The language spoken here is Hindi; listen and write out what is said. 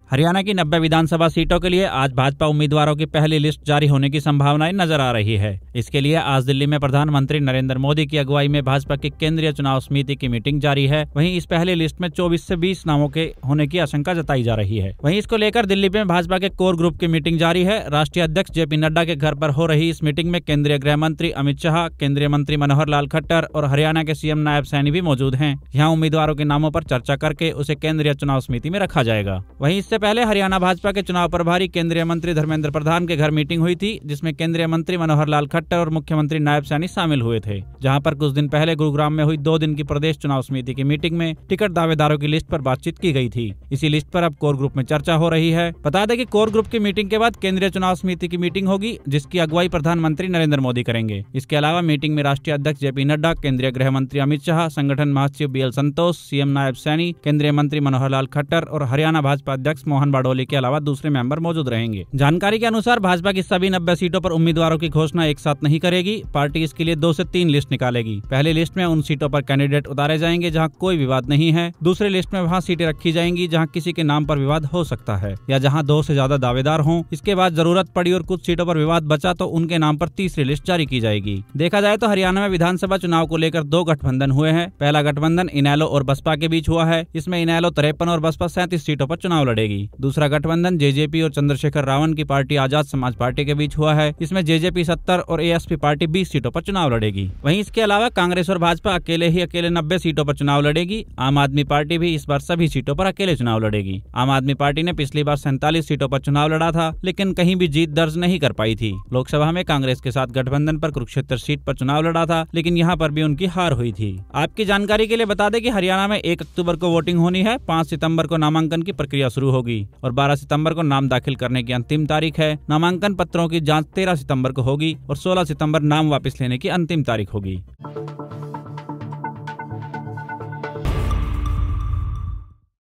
हरियाणा की 90 विधानसभा सीटों के लिए आज भाजपा उम्मीदवारों की पहली लिस्ट जारी होने की संभावनाएं नजर आ रही है। इसके लिए आज दिल्ली में प्रधानमंत्री नरेंद्र मोदी की अगुवाई में भाजपा की केंद्रीय चुनाव समिति की मीटिंग जारी है। वहीं इस पहली लिस्ट में 24 से 20 नामों के होने की आशंका जताई जा रही है। वहीं इसको लेकर दिल्ली में भाजपा के कोर ग्रुप की मीटिंग जारी है। राष्ट्रीय अध्यक्ष जेपी नड्डा के घर पर हो रही इस मीटिंग में केंद्रीय गृह मंत्री अमित शाह, केंद्रीय मंत्री मनोहर लाल खट्टर और हरियाणा के सीएम नायब सैनी भी मौजूद हैं। यहाँ उम्मीदवारों के नामों पर चर्चा करके उसे केंद्रीय चुनाव समिति में रखा जाएगा। वहीं इससे पहले हरियाणा भाजपा के चुनाव प्रभारी केंद्रीय मंत्री धर्मेंद्र प्रधान के घर मीटिंग हुई थी, जिसमें केंद्रीय मंत्री मनोहर लाल खट्टर और मुख्यमंत्री नायब सैनी शामिल हुए थे। जहां पर कुछ दिन पहले गुरुग्राम में हुई 2 दिन की प्रदेश चुनाव समिति की मीटिंग में टिकट दावेदारों की लिस्ट पर बातचीत की गई थी। इसी लिस्ट पर अब कोर ग्रुप में चर्चा हो रही है। बता दें कि कोर ग्रुप की मीटिंग के बाद केंद्रीय चुनाव समिति की मीटिंग होगी, जिसकी अगुवाई प्रधानमंत्री नरेंद्र मोदी करेंगे। इसके अलावा मीटिंग में राष्ट्रीय अध्यक्ष जेपी नड्डा, केंद्रीय गृह मंत्री अमित शाह, संगठन महासचिव बीएल संतोष, सीएम नायब सैनी, केंद्रीय मंत्री मनोहर लाल खट्टर और हरियाणा भाजपा अध्यक्ष मोहन बाडोली के अलावा दूसरे मेंबर मौजूद रहेंगे। जानकारी के अनुसार भाजपा की सभी 90 सीटों पर उम्मीदवारों की घोषणा एक साथ नहीं करेगी। पार्टी इसके लिए 2 से 3 लिस्ट निकालेगी। पहली लिस्ट में उन सीटों पर कैंडिडेट उतारे जाएंगे जहां कोई विवाद नहीं है। दूसरी लिस्ट में वहां सीटें रखी जाएंगी जहां किसी के नाम पर विवाद हो सकता है या जहां 2 से ज्यादा दावेदार हों। इसके बाद जरूरत पड़ी और कुछ सीटों पर विवाद बचा तो उनके नाम पर तीसरी लिस्ट जारी की जाएगी। देखा जाए तो हरियाणा में विधानसभा चुनाव को लेकर 2 गठबंधन हुए हैं। पहला गठबंधन इनेलो और बसपा के बीच हुआ है। इसमें इनेलो 53 और बसपा 37 सीटों पर चुनाव लड़ेगी। दूसरा गठबंधन जेजेपी और चंद्रशेखर रावण की पार्टी आजाद समाज पार्टी के बीच हुआ है। इसमें जेजेपी 70 और एएसपी पार्टी 20 सीटों पर चुनाव लड़ेगी। वहीं इसके अलावा कांग्रेस और भाजपा अकेले 90 सीटों पर चुनाव लड़ेगी। आम आदमी पार्टी भी इस बार सभी सीटों पर अकेले चुनाव लड़ेगी। आम आदमी पार्टी ने पिछली बार 47 सीटों पर चुनाव लड़ा था, लेकिन कहीं भी जीत दर्ज नहीं कर पाई थी। लोकसभा में कांग्रेस के साथ गठबंधन पर कुरुक्षेत्र सीट पर चुनाव लड़ा था, लेकिन यहाँ पर भी उनकी हार हुई थी। आपकी जानकारी के लिए बता दें कि हरियाणा में 1 अक्टूबर को वोटिंग होनी है। 5 सितंबर को नामांकन की प्रक्रिया शुरू होगी और 12 सितंबर को नाम दाखिल करने की अंतिम तारीख है। नामांकन पत्रों की जांच 13 सितंबर को होगी और 16 सितंबर नाम वापस लेने की अंतिम तारीख होगी।